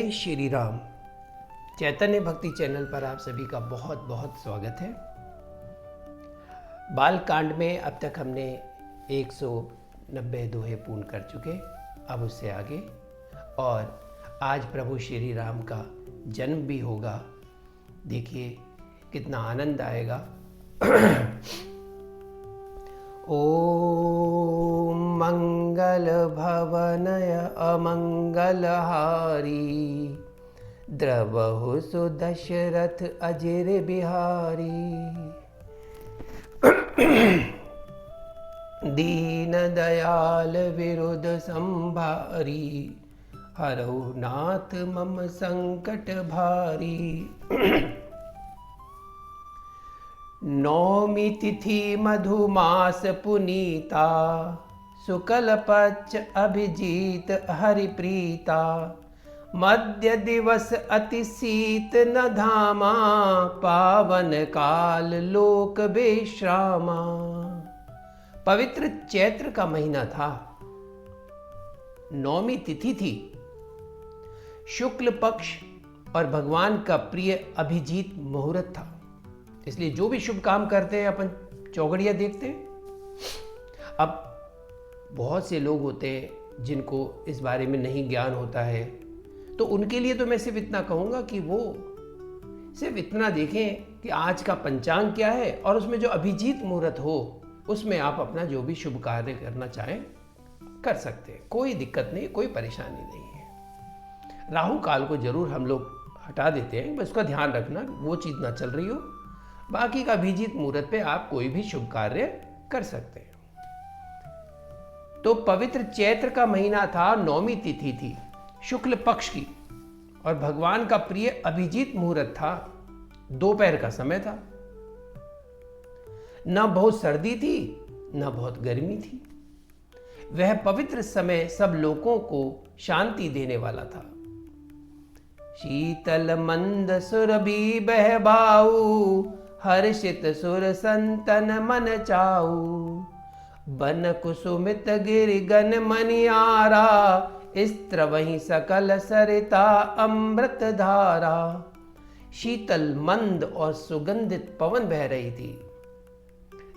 जय श्री राम। चैतन्य भक्ति चैनल पर आप सभी का बहुत बहुत स्वागत है। बाल कांड में अब तक हमने 190 दोहे पूर्ण कर चुके, अब उससे आगे। और आज प्रभु श्री राम का जन्म भी होगा। देखिए कितना आनंद आएगा। ओम मंगल भवनय अमंगल हारी, द्रवहु सुदशरथ अजिर बिहारी। दीन दयाल विरुद्ध संभारी, हरहु नाथ मम संकट भारी। नौमी तिथि मधुमास पुनीता, शुक्ल पक्ष अभिजीत हरिप्रीता। मध्य दिवस अति शीत न धामा, पावन काल लोक विश्रामा। पवित्र चैत्र का महीना था, नौमी तिथि थी, शुक्ल पक्ष और भगवान का प्रिय अभिजीत मुहूर्त था। इसलिए जो भी शुभ काम करते हैं अपन चौगड़िया देखते हैं। अब बहुत से लोग होते हैं जिनको इस बारे में नहीं ज्ञान होता है, तो उनके लिए तो मैं सिर्फ इतना कहूँगा कि वो सिर्फ इतना देखें कि आज का पंचांग क्या है और उसमें जो अभिजीत मुहूर्त हो उसमें आप अपना जो भी शुभ कार्य करना चाहें कर सकते हैं। कोई दिक्कत नहीं, कोई परेशानी नहीं है। राहु काल को जरूर हम लोग हटा देते हैं, बस उसका ध्यान रखना वो चीज़ ना चल रही हो। बाकी का अभिजीत मुहूर्त पे आप कोई भी शुभ कार्य कर सकते हैं। तो पवित्र चैत्र का महीना था, नौमी तिथि थी, शुक्ल पक्ष की, और भगवान का प्रिय अभिजीत मुहूर्त था। दोपहर का समय था, न बहुत सर्दी थी न बहुत गर्मी थी। वह पवित्र समय सब लोगों को शांति देने वाला था। शीतल मंद सुरभि बहबाऊ, हर्षित सुर संतन मन चाऊ। बन कुसुमित गिरिगन मनियारा, स्त्र वहीं सकल सरिता अमृत धारा। शीतल मंद और सुगंधित पवन बह रही थी।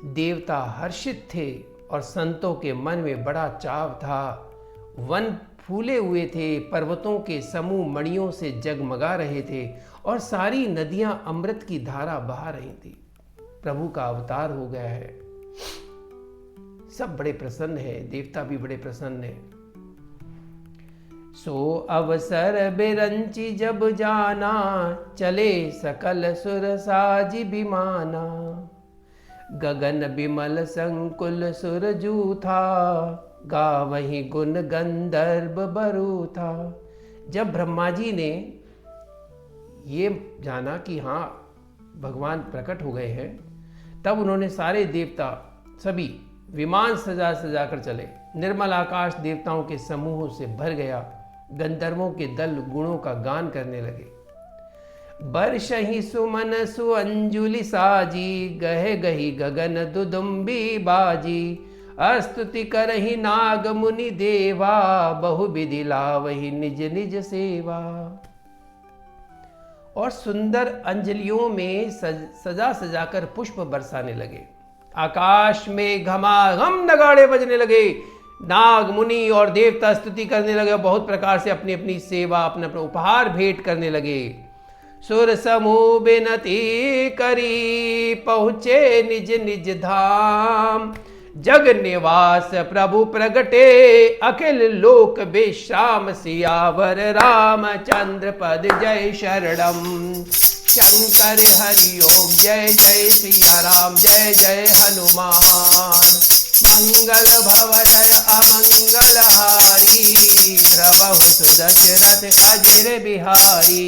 देवता हर्षित थे और संतों के मन में बड़ा चाव था। वन फूले हुए थे, पर्वतों के समूह मणियों से जगमगा रहे थे और सारी नदियां अमृत की धारा बहा रही थी। प्रभु का अवतार हो गया है। सब बड़े प्रसन्न हैं, देवता भी बड़े प्रसन्न हैं। सो अवसर बिरंची जब जाना, चले सकल सुर साजी बिमाना। गगन बिमल संकुल सुरजू था, गावहीं गुण गंधर्व बरू था। जब ब्रह्मा जी ने ये जाना कि हाँ भगवान प्रकट हो गए हैं, तब उन्होंने सारे देवता सभी विमान सजा सजा कर चले। निर्मल आकाश देवताओं के समूहों से भर गया। गंधर्वों के दल गुणों का गान करने लगे। बरसहि सुमन सुअंजुलि साजी, गहे गही गगन दुदुम्बी बाजी। स्तुति करहि नाग मुनि देवा, बहु विधि लावहि निज निज सेवा। और सुंदर अंजलियों में सजा सजाकर पुष्प बरसाने लगे। आकाश में घमाघम नगाड़े बजने लगे। नाग मुनि और देवता स्तुति करने लगे, बहुत प्रकार से अपनी अपनी सेवा, अपना अपना उपहार भेंट करने लगे। सुर समूह बिनती करी, पहुँचे निज निज धाम। जग निवास प्रभु प्रगटे, अखिल लोक विश्राम। सियावर रामचंद्र पद जय शरणम। शंकर हरि ओम जय जय सिया राम, जय जय हनुमान। मंगल भवनय अमंगल हारी, द्रवहु सुदशरथ अजिर बिहारी।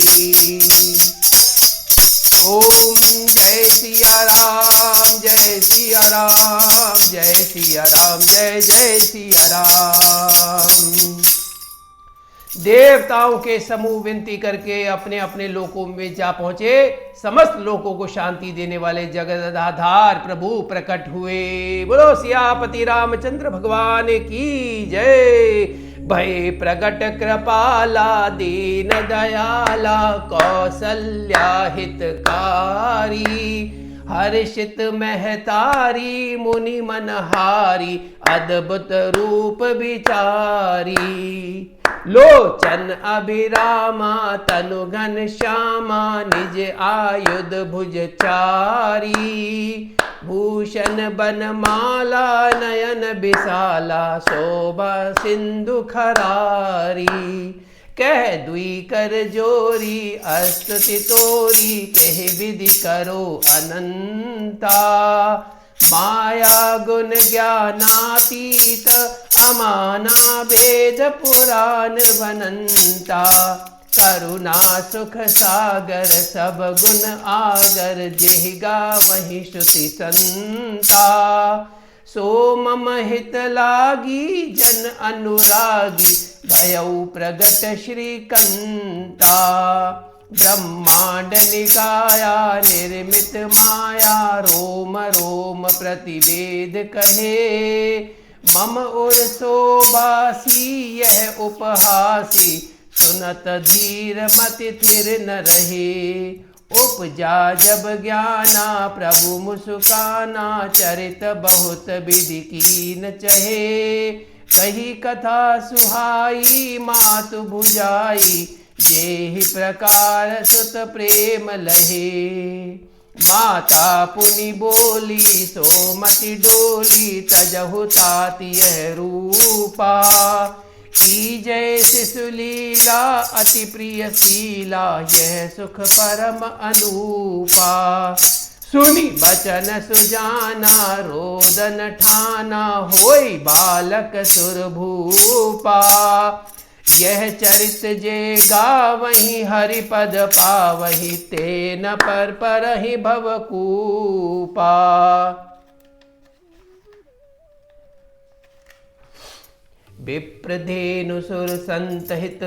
ओम जय सिया राम, जय सिया राम, जय सिया राम, जय जय सिया राम। देवताओं के समूह विनती करके अपने अपने लोकों में जा पहुंचे। समस्त लोकों को शांति देने वाले जगदाधार प्रभु प्रकट हुए। बोलो सियापति रामचंद्र भगवान की जय। भय प्रगट कृपाला दीन दयाला कौसल्या हितकारी हर्षित महतारी मुनि मनहारी अद्भुत रूप विचारी लोचन अभिरामा तनु घन श्यामा निज आयुध भुजचारी भूषण बनमाला नयन विशाला शोभा सिंधु खरारी कह दुई कर जोरी अस्तुति तोरी कह विधि करो अनंता माया गुण ज्ञानातीत अमाना वेद पुराण वनंता करुणा सुख सागर सब गुण आगर जेहिगा वही श्रुति संता सो मम हित लागी जन अनुरागी भयउ प्रगट श्रीकंता ब्रह्मांड निकाया निर्मित माया रोम रोम प्रतिवेद कहे मम उर शोभासी यह उपहासी सुनत धीर मति थिर न रहे उपजा जब ज्ञाना प्रभु मुस्काना चरित बहुत विधि कीन चहे कही कथा सुहाई मातु भुजाई जेहि प्रकार सुत प्रेम लहे माता पुनि बोली सोमति डोली तजहु ताति यह रूपा की जय शिशुलीला अति प्रिय शीला यह सुख परम अनूपा सुनी बचन सुजाना रोदन ठाना होई बालक सुरभूपा यह चरित जे गावहि हरिपद पावहि तेन पर परहि भवकूपा विप्रधेनु सुर संतहित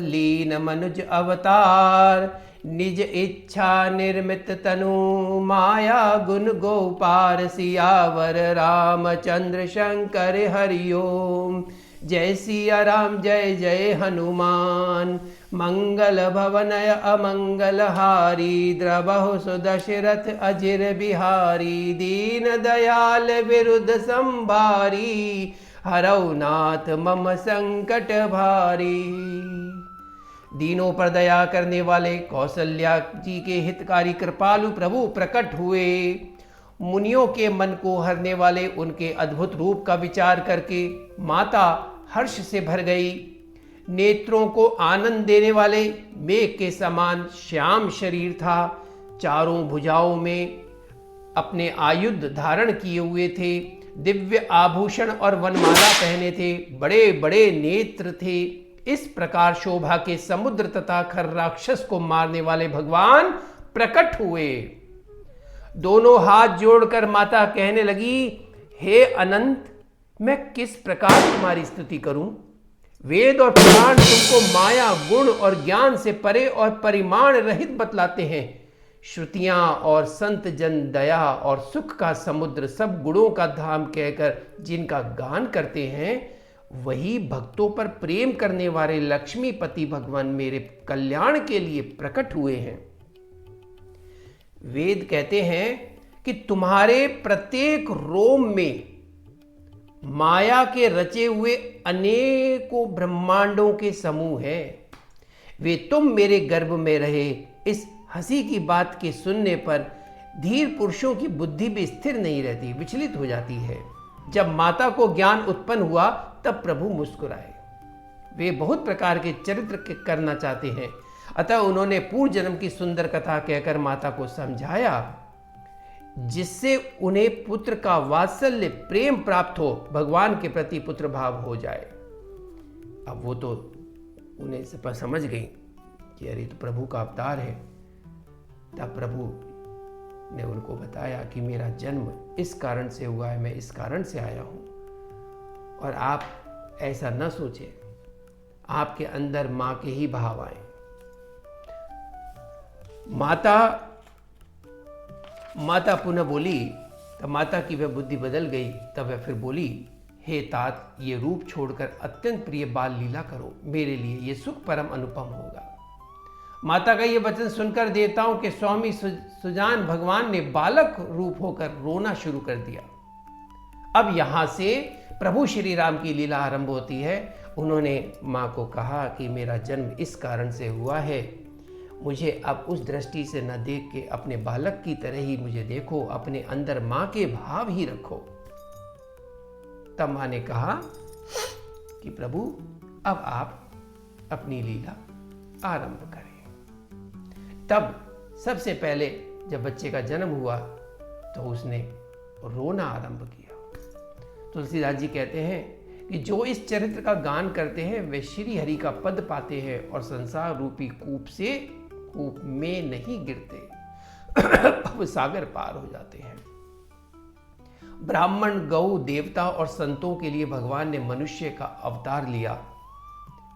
लीन मनुज अवतार निज इच्छा निर्मित तनु माया गुण गोपार सियावर रामचंद्र शंकर हरिओम जय सिया राम जय जय हनुमान मंगल भवनय अमंगल हारी द्रबहु सुदशरथ अजिर बिहारी दीन दयाल विरुद्ध संभारी हरौ नाथ मम संकट भारी। दीनों पर दया करने वाले कौशल्या जी के हितकारी कृपालु प्रभु प्रकट हुए। मुनियों के मन को हरने वाले उनके अद्भुत रूप का विचार करके माता हर्ष से भर गई। नेत्रों को आनंद देने वाले मेघ के समान श्याम शरीर था। चारों भुजाओं में अपने आयुध धारण किए हुए थे। दिव्य आभूषण और वनमाला पहने थे। बड़े बड़े नेत्र थे। इस प्रकार शोभा के समुद्र तथा खर राक्षस को मारने वाले भगवान प्रकट हुए। दोनों हाथ जोड़कर माता कहने लगी, हे अनंत, मैं किस प्रकार तुम्हारी स्तुति करूं? वेद और पुराण तुमको माया गुण और ज्ञान से परे और परिमाण रहित बतलाते हैं। श्रुतियां और संत जन दया और सुख का समुद्र सब गुणों का धाम कहकर जिनका गान करते हैं, वही भक्तों पर प्रेम करने वाले लक्ष्मीपति भगवान मेरे कल्याण के लिए प्रकट हुए हैं। वेद कहते हैं कि तुम्हारे प्रत्येक रोम में माया के रचे हुए अनेकों ब्रह्मांडों के समूह हैं। वे तुम मेरे गर्भ में रहे। इस हंसी की बात के सुनने पर धीर पुरुषों की बुद्धि भी स्थिर नहीं रहती, विचलित हो जाती है। जब माता को ज्ञान उत्पन्न हुआ तब प्रभु मुस्कुराए। वे बहुत प्रकार के चरित्र करना चाहते हैं, अतः उन्होंने पूर्व जन्म की सुंदर कथा कहकर माता को समझाया, जिससे उन्हें पुत्र का वात्सल्य प्रेम प्राप्त हो, भगवान के प्रति पुत्र भाव हो जाए। अब वो तो उन्हें समझ गई कि अरे तो प्रभु का अवतार है। तब प्रभु ने उनको बताया कि मेरा जन्म इस कारण से हुआ है, मैं इस कारण से आया हूं, और आप ऐसा न सोचें। आपके अंदर माँ के ही भाव आए। माता पुनः बोली, तब माता की वह बुद्धि बदल गई। तब वह फिर बोली, हे तात, ये रूप छोड़कर अत्यंत प्रिय बाल लीला करो, मेरे लिए ये सुख परम अनुपम होगा। माता का ये वचन सुनकर देवताओं के स्वामी सुजान भगवान ने बालक रूप होकर रोना शुरू कर दिया। अब यहां से प्रभु श्री राम की लीला आरंभ होती है। उन्होंने माँ को कहा कि मेरा जन्म इस कारण से हुआ है, मुझे अब उस दृष्टि से न देख के अपने बालक की तरह ही मुझे देखो, अपने अंदर माँ के भाव ही रखो। तब माँ ने कहा कि प्रभु अब आप अपनी लीला आरंभ करें। तब सबसे पहले जब बच्चे का जन्म हुआ तो उसने रोना आरंभ किया। तुलसीदास जी कहते हैं कि जो इस चरित्र का गान करते हैं वे श्री हरि का पद पाते हैं और संसार रूपी कूप में नहीं गिरते, अब सागर पार हो जाते हैं। ब्राह्मण, गौ, देवता और संतों के लिए भगवान ने मनुष्य का अवतार लिया।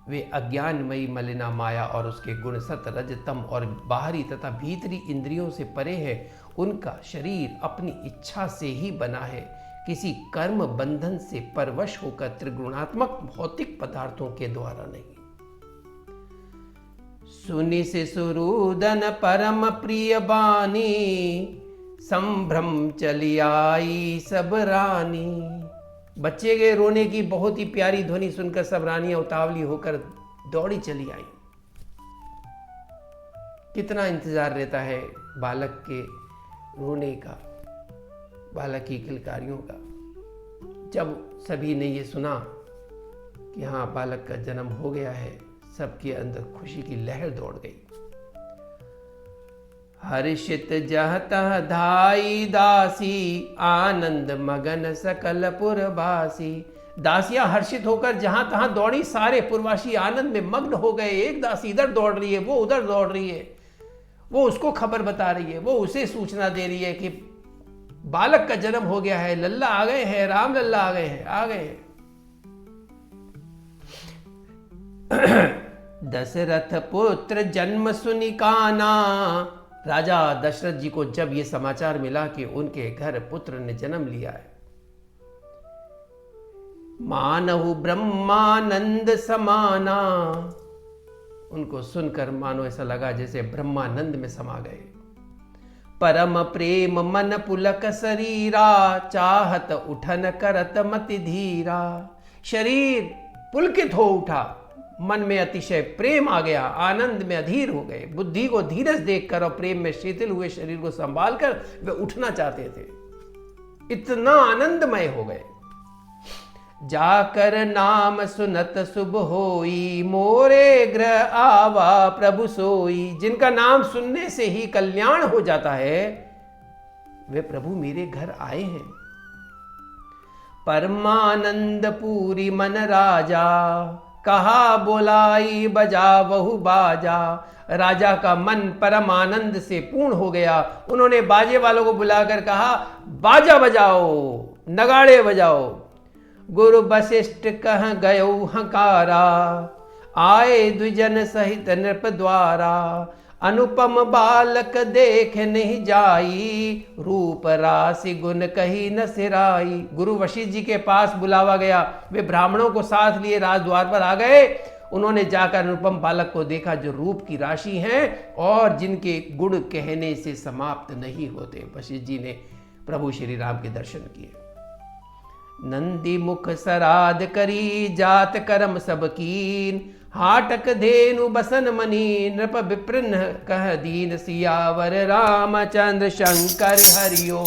वे अज्ञानमयी मलिना माया और उसके गुण सत, रज, तम और बाहरी तथा भीतरी इंद्रियों से परे है। उनका शरीर अपनी इच्छा से ही बना है, किसी कर्म बंधन से परवश होकर त्रिगुणात्मक भौतिक पदार्थों के द्वारा नहीं। सुनि शिशुरूदन परम प्रिय बानी, संभ्रम चली आई सब रानी। बच्चे के रोने की बहुत ही प्यारी ध्वनि सुनकर सब रानियां उतावली होकर दौड़ी चली आई। कितना इंतजार रहता है बालक के रोने का, बालक की किलकारियों का। जब सभी ने ये सुना कि हाँ बालक का जन्म हो गया है, सबके अंदर खुशी की लहर दौड़ गई। हर्षित जह तह धाई दासी, आनंद मगन सकल पुरवासी। दासियां हर्षित होकर जहां तहां दौड़ी, सारे पुरवासी आनंद में मग्न हो गए। एक दासी इधर दौड़ रही है, वो उधर दौड़ रही है, वो उसको खबर बता रही है, वो उसे सूचना दे रही है कि बालक का जन्म हो गया है, लल्ला आ गए हैं, राम लल्ला आ गए हैं, आ गए हैं। दशरथ पुत्र जन्म सुनि काना। राजा दशरथ जी को जब ये समाचार मिला कि उनके घर पुत्र ने जन्म लिया है, मानहु ब्रह्मानंद समाना। उनको सुनकर मानो ऐसा लगा जैसे ब्रह्मानंद में समा गए। परम प्रेम मन पुलक शरीरा, चाहत उठन करत मति धीरा। शरीर पुलकित हो उठा, मन में अतिशय प्रेम आ गया, आनंद में अधीर हो गए। बुद्धि को धीरज देखकर और प्रेम में शिथिल हुए शरीर को संभालकर वे उठना चाहते थे, इतना आनंदमय हो गए। जाकर नाम सुनत शुभ होई, मोरे ग्रह आवा प्रभु सोई। जिनका नाम सुनने से ही कल्याण हो जाता है, वे प्रभु मेरे घर आए हैं। परमानंद पूरी मन राजा, कहा बोलाई बजा बहु बाजा। राजा का मन परम आनंद से पूर्ण हो गया। उन्होंने बाजे वालों को बुलाकर कहा, बाजा बजाओ, नगाड़े बजाओ। गुरु वशिष्ठ कह गयो हकारा, आए द्विजन सहित नृप द्वारा। अनुपम बालक देख नहीं जाई, रूप राशि गुण कही न सिराई। गुरु वशिष्ठ जी के पास बुलावा गया, वे ब्राह्मणों को साथ लिए राजद्वार पर आ गए। उन्होंने जाकर अनुपम बालक को देखा जो रूप की राशि हैं और जिनके गुण कहने से समाप्त नहीं होते। वशिष्ठ जी ने प्रभु श्री राम के दर्शन किए। नंदी मुख सराद करी, जात कर्म सब कीन। हाटक धेनु बसन मनी, नृप विप्रन कह दीन। सियावर रामचंद्र शंकर हरिओम।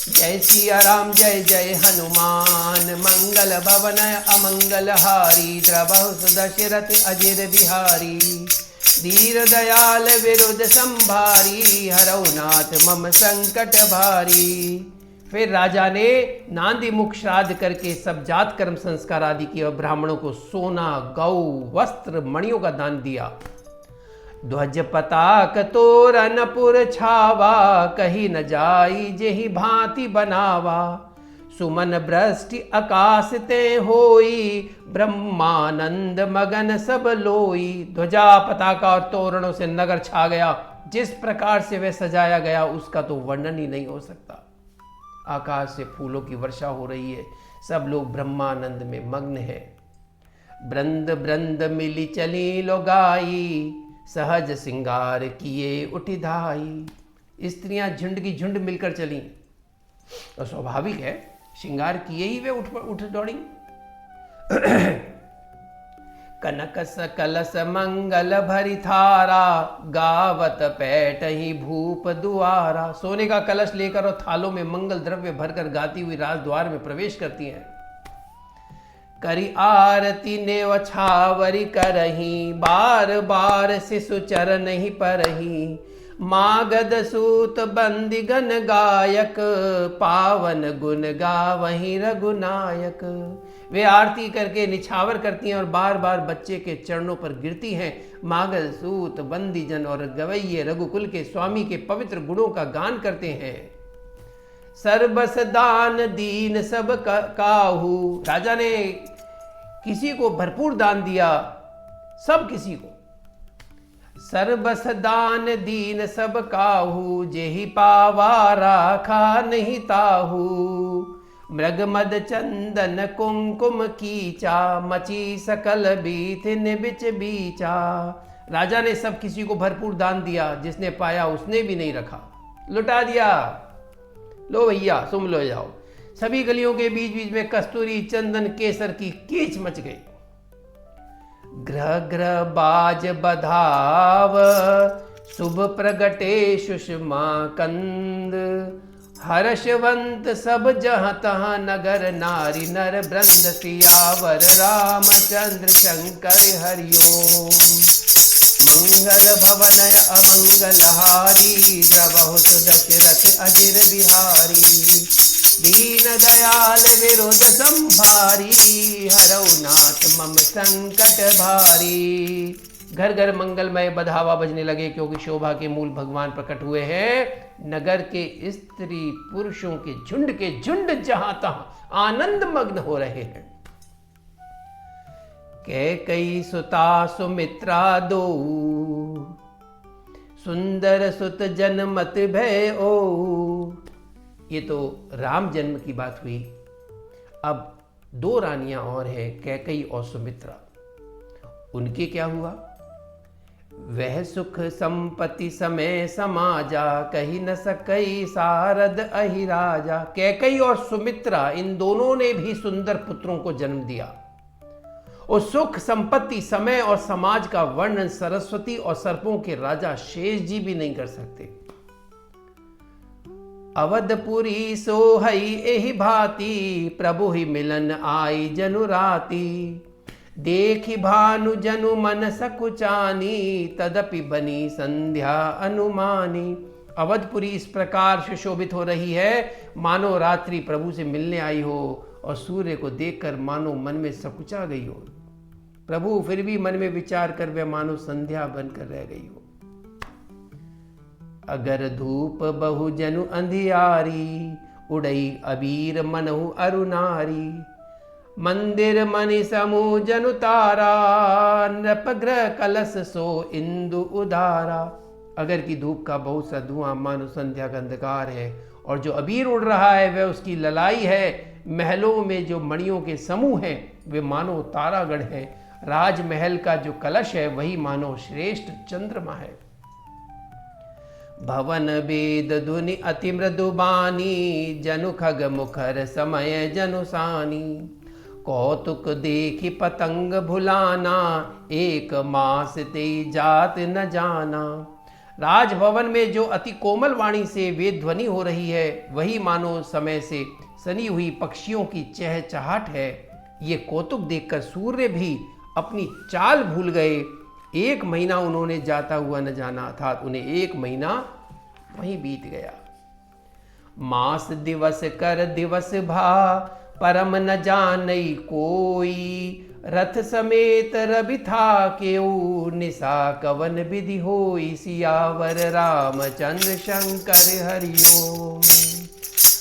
जय सिया राम जय जय हनुमान, मंगल भवन अमंगल हारी। द्रवहु सुदशरथ अजिर बिहारी, धीर दयाल विरुद्ध संभारी। हरौ नाथ मम संकट भारी। फिर राजा ने नांदी मुख श्राद्ध करके सब जात कर्म संस्कार आदि किए और ब्राह्मणों को सोना, गौ, वस्त्र, मणियों का दान दिया। ध्वज पताक तोरन पुर छावा, कहीं न जाई जेहि भांति बनावा। सुमन वृष्टि आकाश ते होई, ब्रह्मानंद मगन सब लोई। ध्वजा पताका और तोरणों से नगर छा गया। जिस प्रकार से वह सजाया गया उसका तो वर्णन ही नहीं हो सकता। आकाश से फूलों की वर्षा हो रही है, सब लोग ब्रह्मानंद में मग्न है। ब्रंद ब्रंद मिली चली लोगाई, सहज सिंगार किए उठी धाई। स्त्रियां झुंड की झुंड मिलकर चली, और स्वाभाविक है, श्रृंगार किए ही वे उठ दौड़ी। कनक सकलस मंगल भरी थारा, गावत पैठ ही भूप दुआरा। सोने का कलश लेकर और थालों में मंगल द्रव्य भरकर गाती हुई राजद्वार में प्रवेश करती हैं। करी आरती ने वछावरी करही, बार बार शिशु चरण ही परही। मागध सूत बंदिगन गायक, पावन गुण गावहीं रघुनायक। वे आरती करके निछावर करती हैं और बार बार बच्चे के चरणों पर गिरती हैं। मागध सूत बंदीजन और गवैये रघुकुल के स्वामी के पवित्र गुणों का गान करते हैं। सर्वस दान दीन सब काहू। राजा ने किसी को भरपूर दान दिया, सब किसी को। सर्वस दान दीन सब काहू, जेहि पावा राखा नहीं ताहू। मृग मद चंदन कुमकुम कीचा, मची सकल बीथ निबिच बीचा। राजा ने सब किसी को भरपूर दान दिया, जिसने पाया उसने भी नहीं रखा, लुटा दिया। लो भैया सुन लो जाओ। सभी गलियों के बीच बीच में कस्तूरी चंदन केसर की कीच मच गई। ग्रह ग्रह बाज बधाव, शुभ प्रगटे सुषमा कंद। हर्षवंत सब जहाँ तहाँ, नगर नारी नर वृंद सियावर। रामचंद्र शंकर हरिओम। मंगल भवन अमंगलहारी, प्रभु सुदशरथ अजिर बिहारी। दीन दयाल विरोध संभारी, हरौ नाथ मम संकट भारी। घर घर मंगलमय बधावा बजने लगे, क्योंकि शोभा के मूल भगवान प्रकट हुए हैं। नगर के स्त्री पुरुषों के झुंड जहां तहां आनंद मग्न हो रहे हैं। कैकई सुता सुमित्रा दो, सुंदर सुत जनमत भय ओ। ये तो राम जन्म की बात हुई। अब दो रानियां और हैं, कैकई और सुमित्रा। उनके क्या हुआ? वह सुख संपत्ति समय समाजा, कही न सकई सारद अहि राजा। कैकई और सुमित्रा इन दोनों ने भी सुंदर पुत्रों को जन्म दिया। और सुख संपत्ति समय और समाज का वर्णन सरस्वती और सर्पों के राजा शेष जी भी नहीं कर सकते। अवधपुरी सोहई एहि भांति, प्रभु ही मिलन आई जनु राती। देखि भानु जनु मन सकुचानी, तदपि बनी संध्या अनुमानी। अवधपुरी इस प्रकार सुशोभित हो रही है, मानो रात्रि प्रभु से मिलने आई हो, और सूर्य को देखकर मानो मन में सकुचा गई हो। प्रभु फिर भी मन में विचार कर वह मानो संध्या बनकर रह गई हो। अगर धूप बहु जनु अंधियारी, उड़ई अबीर मनहु अरुनारी। मंदिर मणि समूह जनु तारा, नृपग्रह कलश सो इंदु उदारा। अगर की धूप का बहुत सा धुआं मानो संध्या का अंधकार है, और जो अबीर उड़ रहा है वह उसकी ललाई है। महलों में जो मणियों के समूह हैं वे मानो तारागण हैं। राजमहल का जो कलश है वही मानो श्रेष्ठ चंद्रमा है। भवन वेद धुनि अति मृदुबानी, जनु खग मुखर समय जनु सानी। कौतुक देखि पतंग भुलाना, एक मास ते जात न जाना। राजभवन में जो अति कोमल वाणी से वेद ध्वनि हो रही है वही मानो समय से सनी हुई पक्षियों की चहचहाट है। ये कौतुक देखकर सूर्य भी अपनी चाल भूल गए। 1 महीना उन्होंने जाता हुआ न जाना, अर्थात उन्हें 1 महीना वहीं बीत गया। मास दिवस कर दिवस भा, परम न जानई कोई। रथ समेत रवि था केऊ, निशा कवन विधि होई। सियावर रामचंद्र शंकर हरिओम।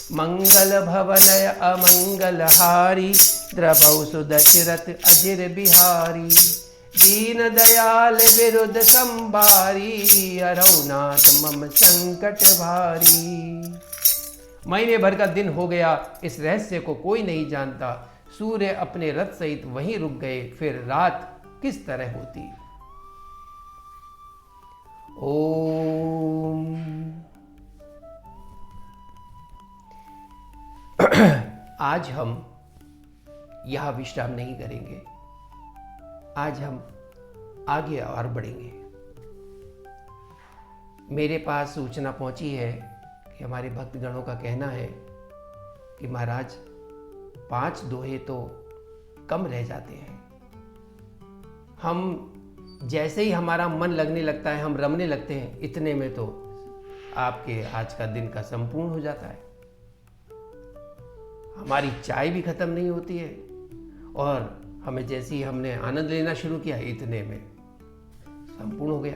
मंगल भवनय अमंगल हारी, द्रवहु सुदशरथ अजिर बिहारी। दीन दयाल विरुद्ध संभारी, हरौ नाथ मम संकट भारी। महीने भर का दिन हो गया, इस रहस्य को कोई नहीं जानता। सूर्य अपने रथ सहित वहीं रुक गए, फिर रात किस तरह होती। ओम। आज हम यह विश्राम नहीं करेंगे, आज हम आगे और बढ़ेंगे। मेरे पास सूचना पहुंची है कि हमारे भक्तगणों का कहना है कि महाराज 5 दोहे तो कम रह जाते हैं। हम जैसे ही हमारा मन लगने लगता है, हम रमने लगते हैं, इतने में तो आपके आज का दिन का संपूर्ण हो जाता है। हमारी चाय भी खत्म नहीं होती है और हमें जैसे ही हमने आनंद लेना शुरू किया, इतने में संपूर्ण हो गया।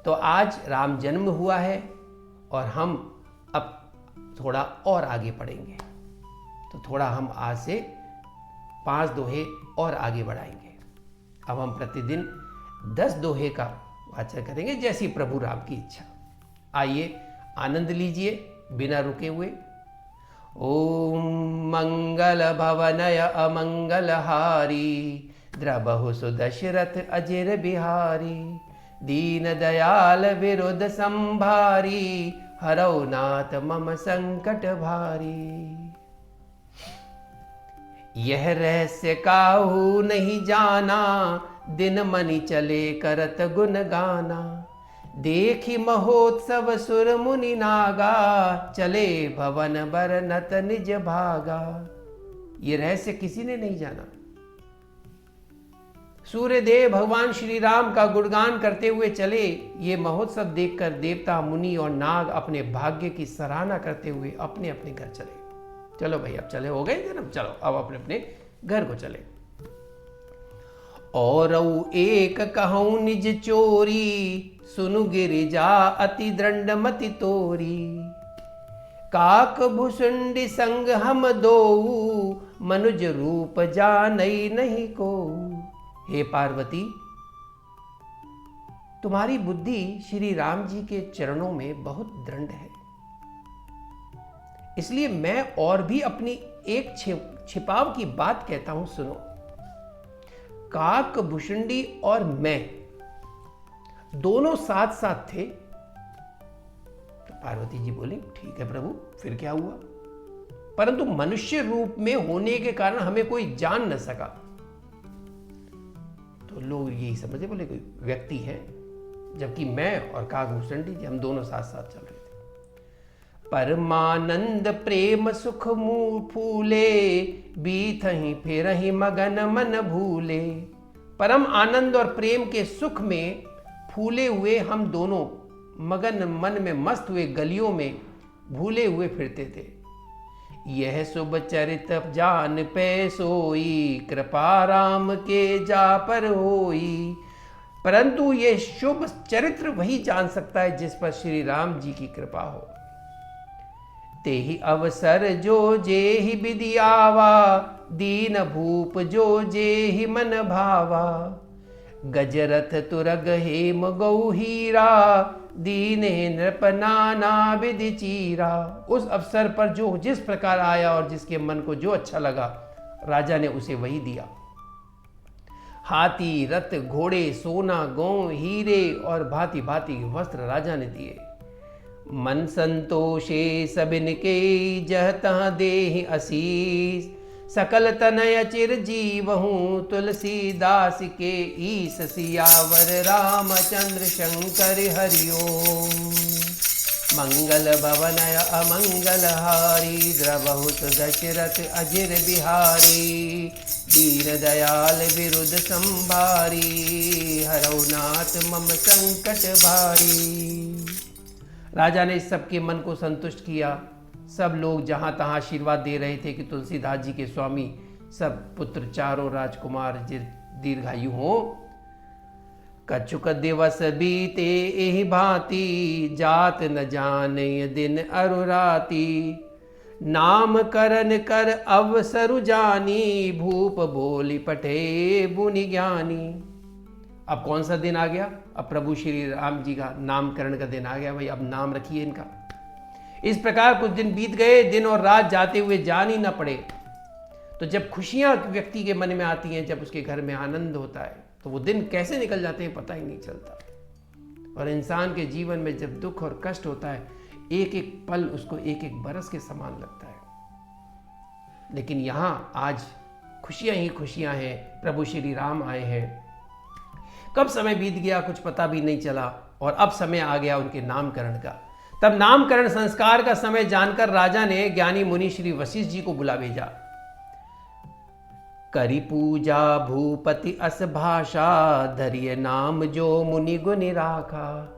तो आज राम जन्म हुआ है और हम अब थोड़ा और आगे बढ़ेंगे। तो थोड़ा हम आज से 5 दोहे और आगे बढ़ाएंगे। अब हम प्रतिदिन 10 दोहे का वाचन करेंगे, जैसी प्रभु राम की इच्छा। आइए आनंद लीजिए बिना रुके हुए। ओम मंगल भवनय अमंगल हारी, द्रवहु सुदशरथ अजिर बिहारी। दीन दयाल विरुद्ध संभारी, हरौ नाथ मम संकट भारी। यह रहस्य काहू नहीं जाना, दिन मनि चले करत गुण गाना। देखी महोत्सव सुर मुनि नागा, चले भवन बरनत निज भागा। ये रहस्य किसी ने नहीं जाना। सूर्यदेव भगवान श्री राम का गुणगान करते हुए चले। ये महोत्सव देखकर देवता मुनि और नाग अपने भाग्य की सराहना करते हुए अपने अपने घर चले। चलो भाई, अब चले, हो गए जन्म, चलो अब अपने अपने घर को चले। और एक कहूँ निज चोरी, सुनु गिरिजा अति दृढ़ मति तोरी। काक भुसुंडी संग हम दोऊ, मनुज रूप जानई नहीं को। हे पार्वती, तुम्हारी बुद्धि श्री राम जी के चरणों में बहुत दृढ़ है, इसलिए मैं और भी अपनी एक छिपाव की बात कहता हूं, सुनो। काक भुसुंडी और मैं दोनों साथ साथ थे। तो पार्वती जी बोली, ठीक है प्रभु, फिर क्या हुआ? परंतु मनुष्य रूप में होने के कारण हमें कोई जान न सका। तो लोग यही समझे, बोले कोई व्यक्ति है, जबकि मैं और काक भुसुंडी जी हम दोनों साथ साथ चल रहे थे। परमानंद प्रेम सुख मुँह फूले, बीथहि फिरहि मगन मन भूले। परम आनंद और प्रेम के सुख में फूले हुए हम दोनों मगन मन में मस्त हुए गलियों में भूले हुए फिरते थे। यह शुभ चरित जान पे सोई, कृपा राम के जा पर होई। परंतु ये शुभ चरित्र वही जान सकता है जिस पर श्री राम जी की कृपा हो। तेहि अवसर जो जेहि विधि आवा, दीन भूप जो जेहि मन भावा। गजरथ तुरग हेम गौ हीरा, दीने नृप नाना विधि चीरा। उस अवसर पर जो जिस प्रकार आया और जिसके मन को जो अच्छा लगा, राजा ने उसे वही दिया। हाथी रथ घोड़े सोना गौ हीरे और भांति भांति वस्त्र राजा ने दिए। मन संतोषे सबिन के जह तह देहि असीस। सकल तनय चिर जीवहूँ तुलसीदास के ईस। सियावर रामचंद्र शंकर हरिओम। मंगल भवनय अमंगल हारी, द्रवहु दशरथ अजिर बिहारी। दीन दयाल विरुद्ध संभारी, हरौ नाथ मम संकट भारी। राजा ने सबके मन को संतुष्ट किया। सब लोग जहाँ तहाँ आशीर्वाद दे रहे थे कि तुलसीदास जी के स्वामी सब पुत्र चारों राजकुमार दीर्घायु हो। कछुक दिवस बीते एहि भांति, जात न जाने दिन अरुराती। नाम करन कर अवसरु जानी, भूप बोली पठे मुनि ज्ञानी। अब कौन सा दिन आ गया? अब प्रभु श्री राम जी का नामकरण का दिन आ गया। भाई अब नाम रखिए इनका। इस प्रकार कुछ दिन बीत गए, दिन और रात जाते हुए जान ही न पड़े। तो जब खुशियां व्यक्ति के मन में आती हैं, जब उसके घर में आनंद होता है, तो वो दिन कैसे निकल जाते हैं पता ही नहीं चलता। और इंसान के जीवन में जब दुख और कष्ट होता है, एक एक पल उसको एक एक बरस के समान लगता है। लेकिन यहाँ आज खुशियां ही खुशियां हैं, प्रभु श्री राम आए हैं। कब समय बीत गया कुछ पता भी नहीं चला, और अब समय आ गया उनके नामकरण का। तब नामकरण संस्कार का समय जानकर राजा ने ज्ञानी मुनि श्री वशिष्ठ जी को बुला भेजा। करी पूजा भूपति अस भाषा, धरिय नाम जो मुनि गुनि राखा।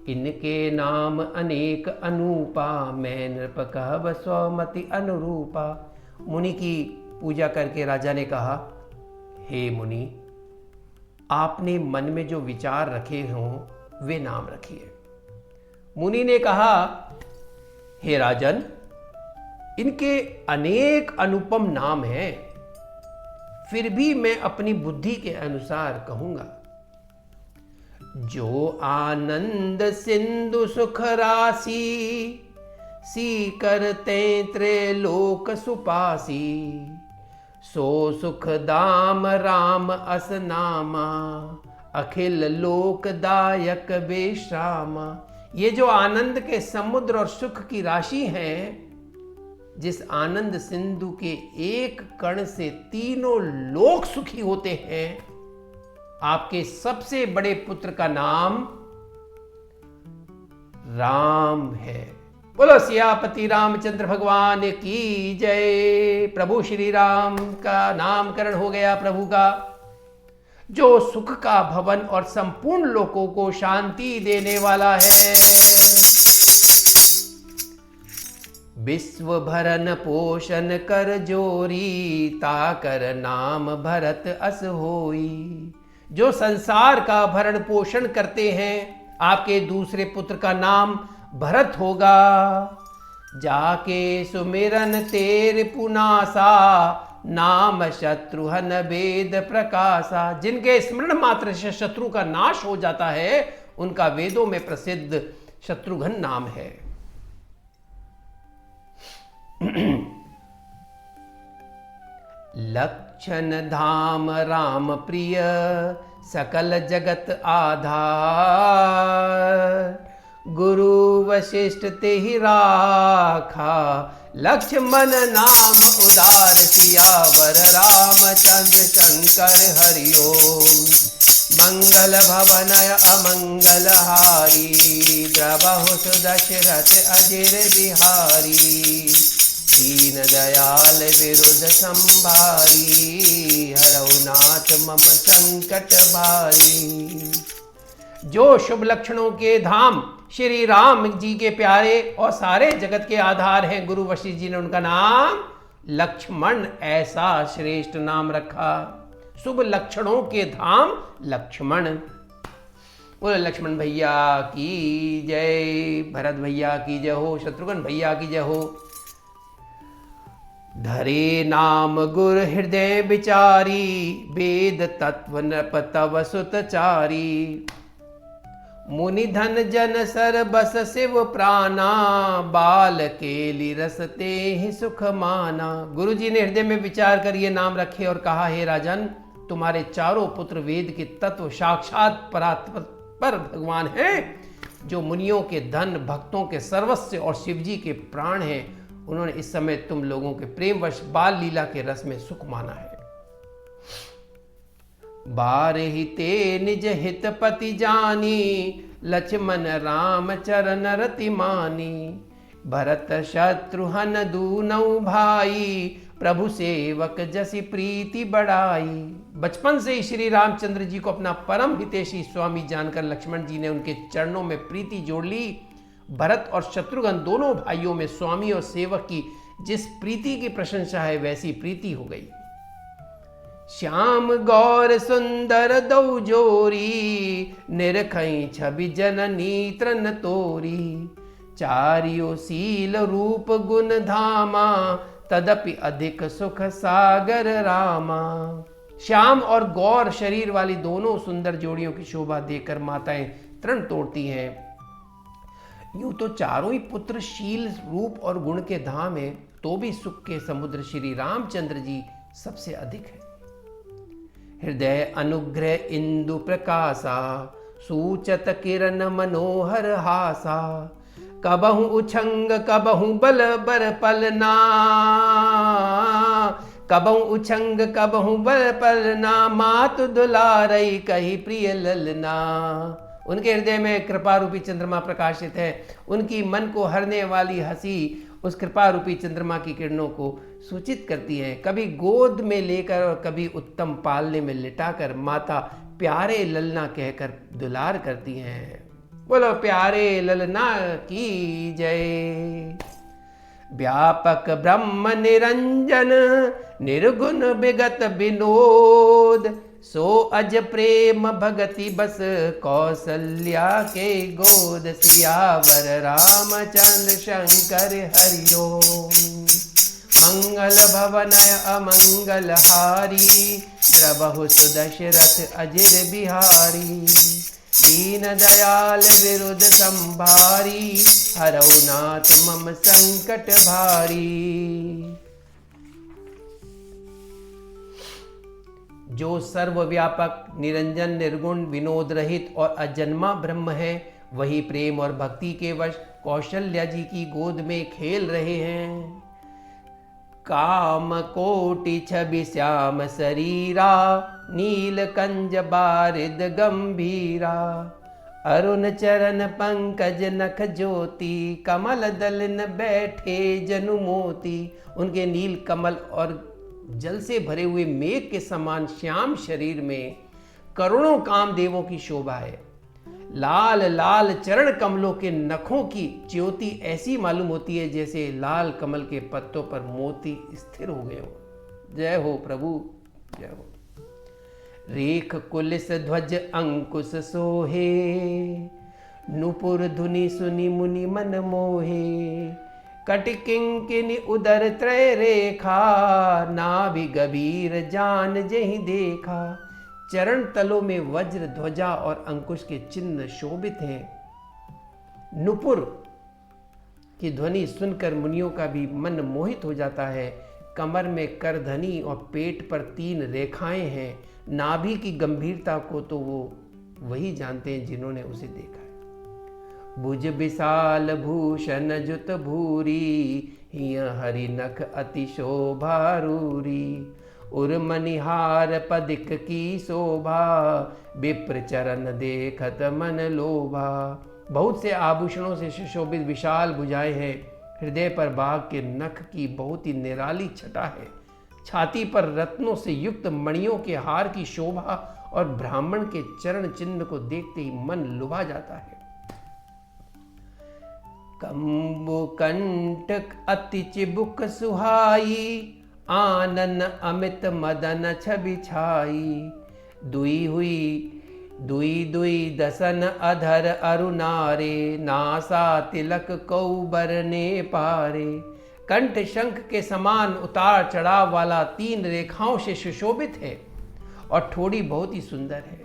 इनके नाम अनेक अनूपा, मैं नृप कहब स्वमति अनुरूपा। मुनि की पूजा करके राजा ने कहा, हे मुनि, आपने मन में जो विचार रखे हों वे नाम रखिए। मुनि ने कहा, हे राजन, इनके अनेक अनुपम नाम हैं, फिर भी मैं अपनी बुद्धि के अनुसार कहूंगा। जो आनंद सिंधु सुख राशि, सी करते त्रैलोक सुपासी। सो सुख दाम राम अस नामा, अखिल लोकदायक विश्रामा। ये जो आनंद के समुद्र और सुख की राशि है, जिस आनंद सिंधु के एक कण से तीनों लोक सुखी होते हैं, आपके सबसे बड़े पुत्र का नाम राम है। बोलो सियापति रामचंद्र भगवान की जय। प्रभु श्री राम का नामकरण हो गया प्रभु का, जो सुख का भवन और संपूर्ण लोकों को शांति देने वाला है। विश्व भरन पोषण कर जोरी, ताकर नाम भरत अस होई। जो संसार का भरण पोषण करते हैं, आपके दूसरे पुत्र का नाम भरत होगा। जाके सुमिरन तेरे पुनासा, नाम शत्रुघ्न वेद प्रकाशा। जिनके स्मरण मात्र से शत्रु का नाश हो जाता है, उनका वेदों में प्रसिद्ध शत्रुघ्न नाम है। लक्षण धाम राम प्रिय, सकल जगत आधार। गुरु वशिष्ठ ते ही राखा, लक्ष्मण नाम उदार। सियावर रामचंद्र शंकर हरिओम। मंगल भवन अमंगल हारी, द्रवहु सुदशरथ अजिर बिहारी। दीन दयाल विरुद्ध संभारी, हरौ नाथ मम संकट बारी। जो शुभ लक्षणों के धाम श्री राम जी के प्यारे और सारे जगत के आधार हैं, गुरु वशिष्ठ जी ने उनका नाम लक्ष्मण ऐसा श्रेष्ठ नाम रखा। शुभ लक्षणों के धाम लक्ष्मण। बोलो लक्ष्मण भैया की जय, भरत भैया की जय हो, शत्रुघ्न भैया की जय हो। धरे नाम गुर हृदय विचारी, वेद तत्व नृप तव सुतचारी। मुनि धन जन सर बस शिव प्राणा, बाल केली रसते ही सुख माना। गुरु जी ने हृदय में विचार कर ये नाम रखे और कहा, हे राजन, तुम्हारे चारों पुत्र वेद के तत्व साक्षात परात्पर भगवान हैं, जो मुनियों के धन, भक्तों के सर्वस्व और शिवजी के प्राण हैं। उन्होंने इस समय तुम लोगों के प्रेमवश बाल लीला के रस में सुख माना है। बारहि ते निज हित पति जानी, लक्ष्मण राम चरण रति मानी। भरत शत्रुघ्न दूनौ भाई, प्रभु सेवक जसि प्रीति बढ़ाई। बचपन से ही श्री रामचंद्र जी को अपना परम हितैषी स्वामी जानकर लक्ष्मण जी ने उनके चरणों में प्रीति जोड़ ली। भरत और शत्रुघ्न दोनों भाइयों में स्वामी और सेवक की जिस प्रीति की प्रशंसा है, वैसी प्रीति हो गई। श्याम गौर सुंदर दौ जोरी, निरखई छवि जननी तृण तोरी। चारियो शील रूप गुण धामा, तदपि अधिक सुख सागर रामा। श्याम और गौर शरीर वाली दोनों सुंदर जोड़ियों की शोभा देखकर माताएं तृण तोड़ती हैं। यूं तो चारों ही पुत्र शील रूप और गुण के धाम हैं, तो भी सुख के समुद्र श्री रामचंद्र जी सबसे अधिक है। हृदय अनुग्रह इंदु प्रकाशा, सूचत किरण मनोहर हासा। कबहु उछंग कबहु बल बर पलना, कबहु उछंग कबहु बल पलना। मातु दुलारई कही प्रिय ललना। उनके हृदय में कृपा रूपी चंद्रमा प्रकाशित है। उनकी मन को हरने वाली हंसी उस कृपा रूपी चंद्रमा की किरणों को सूचित करती है। कभी गोद में लेकर और कभी उत्तम पालने में लिटाकर माता प्यारे ललना कहकर दुलार करती हैं। बोलो प्यारे ललना की जय। व्यापक ब्रह्म निरंजन, निर्गुण विगत विनोद। सो अज प्रेम भगति बस, कौसल्या के गोद। सियावर रामचंद्र शंकर हरिओम। मंगल भवन अमंगल हारी, द्रबहु सुदशरथ अजिर बिहारी। दीन दयाल विरुद्ध संभारी, हरौ नाथ मम संकट भारी। जो सर्वव्यापक निरंजन निर्गुण विनोद रहित और अजन्मा ब्रह्म है, वही प्रेम और भक्ति के वश कौशल्या जी की गोद में खेल रहे हैं। काम कोटि छवि श्याम शरीरा, नील कंज बारिद गंभीरा। अरुण चरण पंकज नख ज्योति, कमल दलन बैठे जनु मोती। उनके नील कमल और जल से भरे हुए मेघ के समान श्याम शरीर में करोड़ों कामदेवों की शोभा है। लाल लाल चरण कमलों के नखों की ज्योति ऐसी मालूम होती है जैसे लाल कमल के पत्तों पर मोती स्थिर हो गए हो। जय हो प्रभु, जय हो। रेख कुलिस ध्वज अंकुश सोहे, नुपुर धुनि सुनि मुनि मन मोहे। कटकिंकिनी उदर त्रय रेखा, नाभि गभीर जान जहि देखा। चरण तलों में वज्र ध्वजा और अंकुश के चिन्ह शोभित हैं। नुपुर की ध्वनि सुनकर मुनियों का भी मन मोहित हो जाता है। कमर में करधनी और पेट पर 3 रेखाएं हैं। नाभि की गंभीरता को तो वो वही जानते हैं जिन्होंने उसे देखा है। भुज विशाल भूषण जुत भूरी, हिय हरि नख अति शोभा रूरी। उर मनिहार पदिक की शोभा, विप्र चरण देखत मन लोभा। बहुत से आभूषणों से सुशोभित विशाल भुजाएं हैं। हृदय पर बाघ के नख की बहुत ही निराली छटा है। छाती पर रत्नों से युक्त मणियों के हार की शोभा और ब्राह्मण के चरण चिन्ह को देखते ही मन लुभा जाता है। कंबु कंटक अति चिबुक सुहाई, आनन अमित मदन छवि छाई। दुई हुई दुई दुई दसन अधर अरुणारे, नासा तिलक कौबर ने पारे। कंठ शंख के समान उतार चढ़ाव वाला 3 रेखाओं से सुशोभित है और ठोड़ी बहुत ही सुंदर है।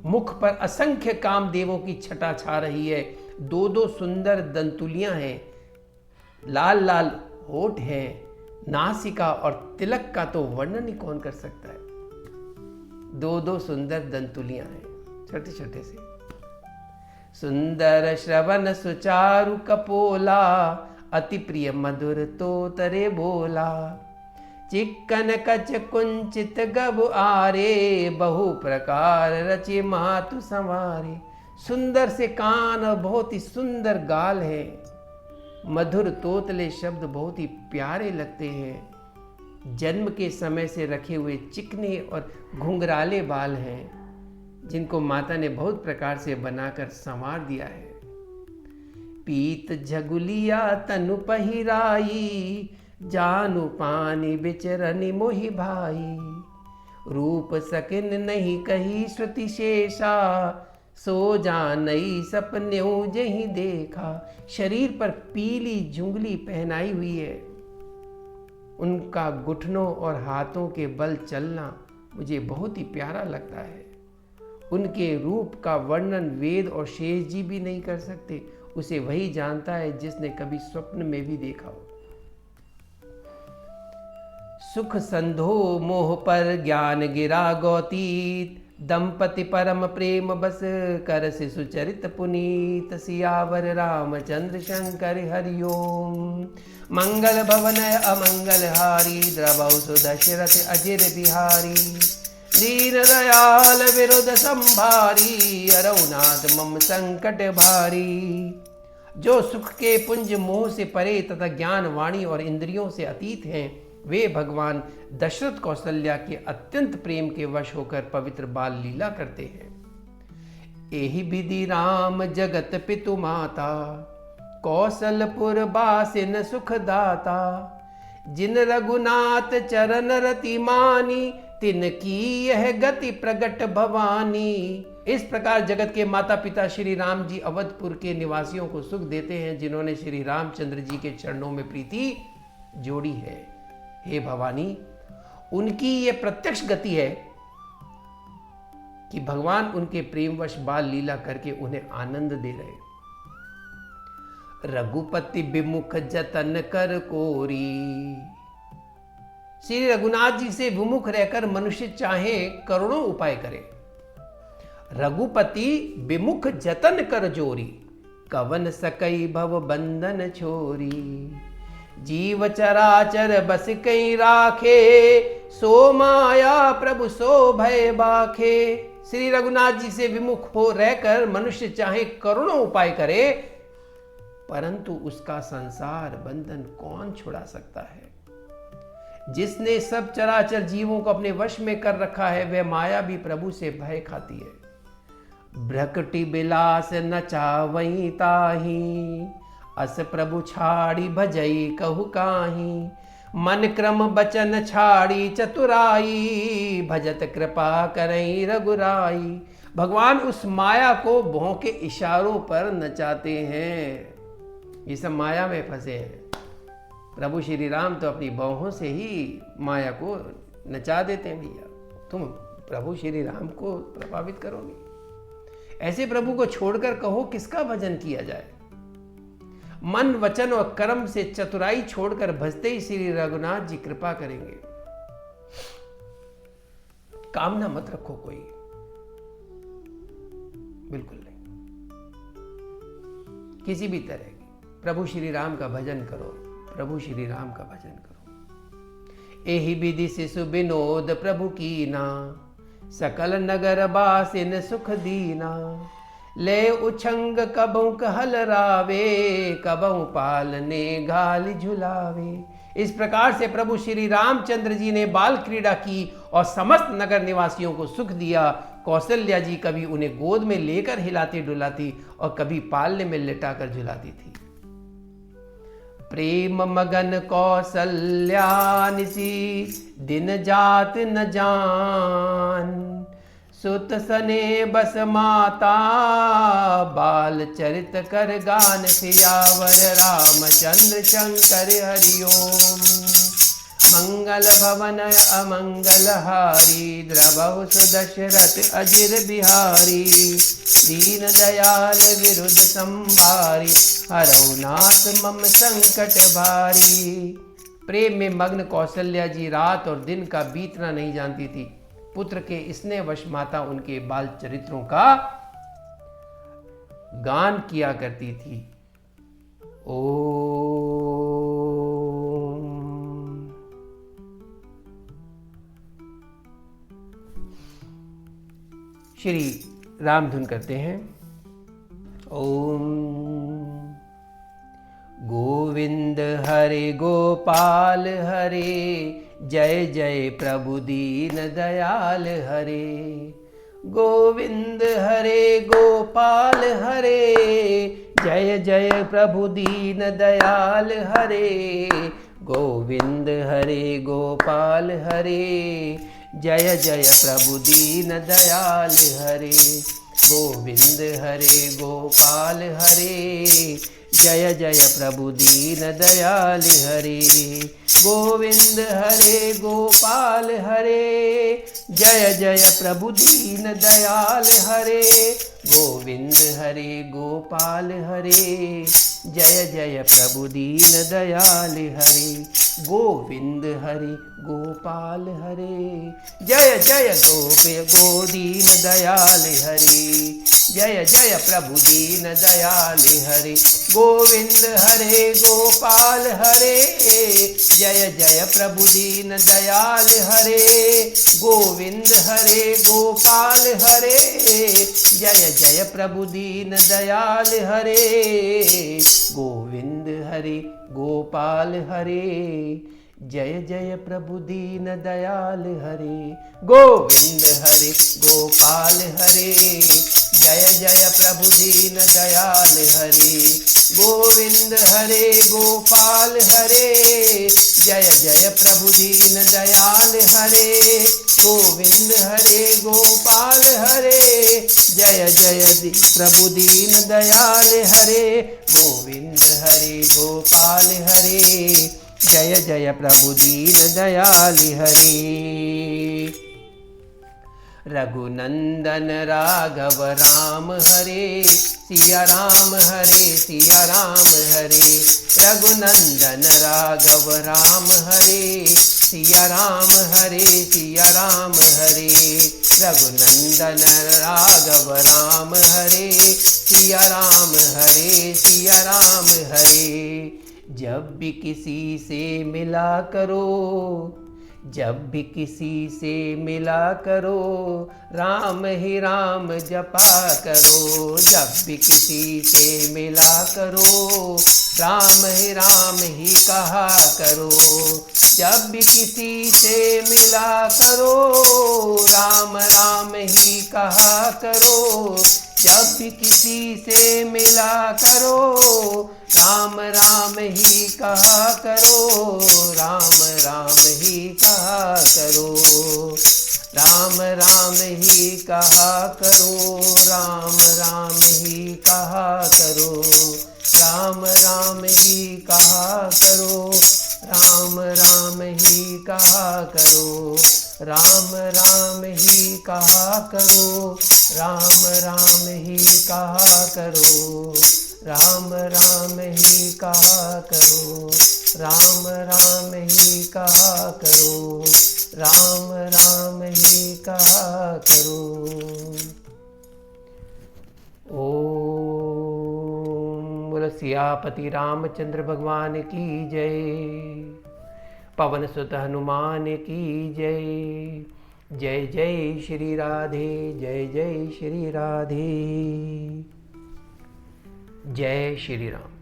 मुख पर असंख्य कामदेवों की छटा छा रही है। 2-2 सुंदर दंतुलियां हैं। लाल लाल होठ हैं। नासिका और तिलक का तो वर्णन ही कौन कर सकता है। 2-2 सुंदर दंतुलियां हैं, छोटे छोटे से। सुंदर श्रवण सुचारु कपोला, अति प्रिय मधुर तो तरे बोला। चिक्कन कच कुंचित गब आरे, बहु प्रकार रचे मातु संवारे। सुंदर से कान और बहुत ही सुंदर गाल है। मधुर तोतले शब्द बहुत ही प्यारे लगते हैं। जन्म के समय से रखे हुए चिकने और घुंघराले बाल हैं, जिनको माता ने बहुत प्रकार से बनाकर संवार दिया है। पीत झगुलिया तनु पहिराई, जानु पानी बिचरनि मोहि भाई। रूप सकिन नहीं कही श्रुति शेषा, सो जानई सपन्यों जही देखा। शरीर पर पीली जुंगली पहनाई हुई है, उनका घुटनों और हाथों के बल चलना मुझे बहुत ही प्यारा लगता है। उनके रूप का वर्णन वेद और शेष जी भी नहीं कर सकते, उसे वही जानता है जिसने कभी स्वप्न में भी देखा हो। सुख संधो मोह पर ज्ञान गिरा गौतीत, दंपति परम प्रेम बस कर सुचरित पुनीत। सियावर रामचंद्र शंकर हरिओम। मंगल भवन अमंगल हारी, द्रवौ सुदशरथ अजिर बिहारी। दीन दयाल विरुद्ध संभारी, अरौनाथ मम संकट भारी। जो सुख के पुंज मोह से परे तथा ज्ञान वाणी और इंद्रियों से अतीत हैं, वे भगवान दशरथ कौशल्या के अत्यंत प्रेम के वश होकर पवित्र बाल लीला करते हैं। एहि विधि राम जगत पितु माता, कौशलपुर बासिन सुख दाता। जिन रघुनाथ चरण रति मानी, तिनकी यह गति प्रगट भवानी। इस प्रकार जगत के माता पिता श्री राम जी अवधपुर के निवासियों को सुख देते हैं, जिन्होंने श्री रामचंद्र जी के चरणों में प्रीति जोड़ी है। हे भवानी, उनकी ये प्रत्यक्ष गति है कि भगवान उनके प्रेमवश बाल लीला करके उन्हें आनंद दे रहे। रघुपति विमुख जतन कर कोरी। श्री रघुनाथ जी से विमुख रहकर मनुष्य चाहे करोड़ों उपाय करे। रघुपति विमुख जतन कर जोरी, कवन सकई भव बंधन छोरी। जीव चराचर बस कई राखे, सो माया प्रभु सो भय बाखे। श्री रघुनाथ जी से विमुख हो रहकर मनुष्य चाहे करोड़ों उपाय करे, परंतु उसका संसार बंधन कौन छुड़ा सकता है। जिसने सब चराचर जीवों को अपने वश में कर रखा है, वह माया भी प्रभु से भय खाती है। भ्रकटी बिलास न चावई ताही, अस प्रभु छाड़ी भजई कहु काही। मन क्रम बचन छाड़ी चतुराई, भजत कृपा करई रघुराई। भगवान उस माया को भौं के इशारों पर नचाते हैं। ये सब माया में फंसे हैं। प्रभु श्री राम तो अपनी बाहों से ही माया को नचा देते हैं। भैया, तुम प्रभु श्री राम को प्रभावित करोगे। ऐसे प्रभु को छोड़कर कहो किसका भजन किया जाए। मन वचन और कर्म से चतुराई छोड़कर भजते ही श्री रघुनाथ जी कृपा करेंगे। कामना मत रखो कोई, बिल्कुल नहीं, किसी भी तरह की। प्रभु श्री राम का भजन करो, प्रभु श्री राम का भजन करो। एहि विधि शिशु विनोद प्रभु कीना, सकल नगर बासिन सुख दीना। ले उछंग कबहु कहल रावे, कबहु पालने घाल झुलावे। इस प्रकार से प्रभु श्री रामचंद्र जी ने बाल क्रीड़ा की और समस्त नगर निवासियों को सुख दिया। कौशल्या जी कभी उन्हें गोद में लेकर हिलाती डुलाती और कभी पालने में लिटाकर झुलाती थी। प्रेम मगन कौशल्या निसी, दिन जात न जान। सुत सने बस माता, बाल चरित कर गान। सियावर रामचंद्र शंकर हरिओम। मंगल भवन अमंगल हारी, द्रवौ सुदशरथ अजिर बिहारी। दीन दयाल विरुद्ध संभारी, हरौनाथ मम संकट भारी। प्रेम में मग्न कौशल्या जी रात और दिन का बीतना नहीं जानती थी। पुत्र के स्नेहवश माता उनके बाल चरित्रों का गान किया करती थी। ओम। श्री राम धुन करते हैं। ओम गोविंद हरे गोपाल हरे, जय जय प्रभु दीन दयाल हरे। गोविंद हरे गोपाल हरे, जय जय प्रभु दीन दयाल हरे। गोविंद हरे गोपाल हरे, जय जय प्रभु दीन दयाल हरे। गोविंद हरे गोपाल हरे, जय जय प्रभु दीन दयाल हरे। गोविंद हरे गोपाल हरे, जय जय प्रभु दीन दयाल हरे। गोविंद हरे गोपाल हरे, जय जय प्रभु दीन दयाल हरे। गोविंद हरे गोपाल हरे, जय जय गोदीन दयाल हरे। जय जय प्रभु दीन दयाल हरे। गोविंद हरे गोपाल हरे, जय जय प्रभु दीन दयाल हरे। गोविंद हरे गोपाल हरे, जय जय प्रभु दीन दयाल हरे। गोविंद हरे गोपाल हरे, जय जय प्रभु दीन दयाल हरे। गोविंद हरे गोपाल हरे, जय जय प्रभु दीन दयाल हरे। गोविंद हरे गोपाल हरे, जय जय प्रभु दीन दयाल हरे। गोविंद हरे गोपाल हरे, जय जय प्रभु दीन दयाल हरे। गोविंद हरे गोपाल हरे, जय जय प्रभु दीन दयाल हरे। रघुनंदन राघव राम हरे, सिया राम हरे सिया राम हरे। रघुनंदन राघव राम हरे, सिया राम हरे सिया राम हरे। रघुनंदन राघव राम हरे, सिया राम हरे सिया राम हरे। जब भी किसी से मिला करो, जब भी किसी से मिला करो, राम ही राम जपा करो। जब भी किसी से मिला करो, राम ही कहा करो। जब भी किसी से मिला करो, राम ही कहा करो। जब भी किसी से मिला करो, राम ही कहा करो। राम ही कहा करो। राम ही कहा करो। राम ही कहा करो। राम ही कहा करो। राम ही कहा करो। राम ही कहा करो। राम ही कहा करो। राम ही कहा करो। राम ही कहा करो। राम ही कहा करो। ओम बोलो सियापति रामचंद्र भगवान की जय। पवन सुत हनुमान की जय। जय जय श्री राधे। जय जय श्री राधे। जय श्री राम।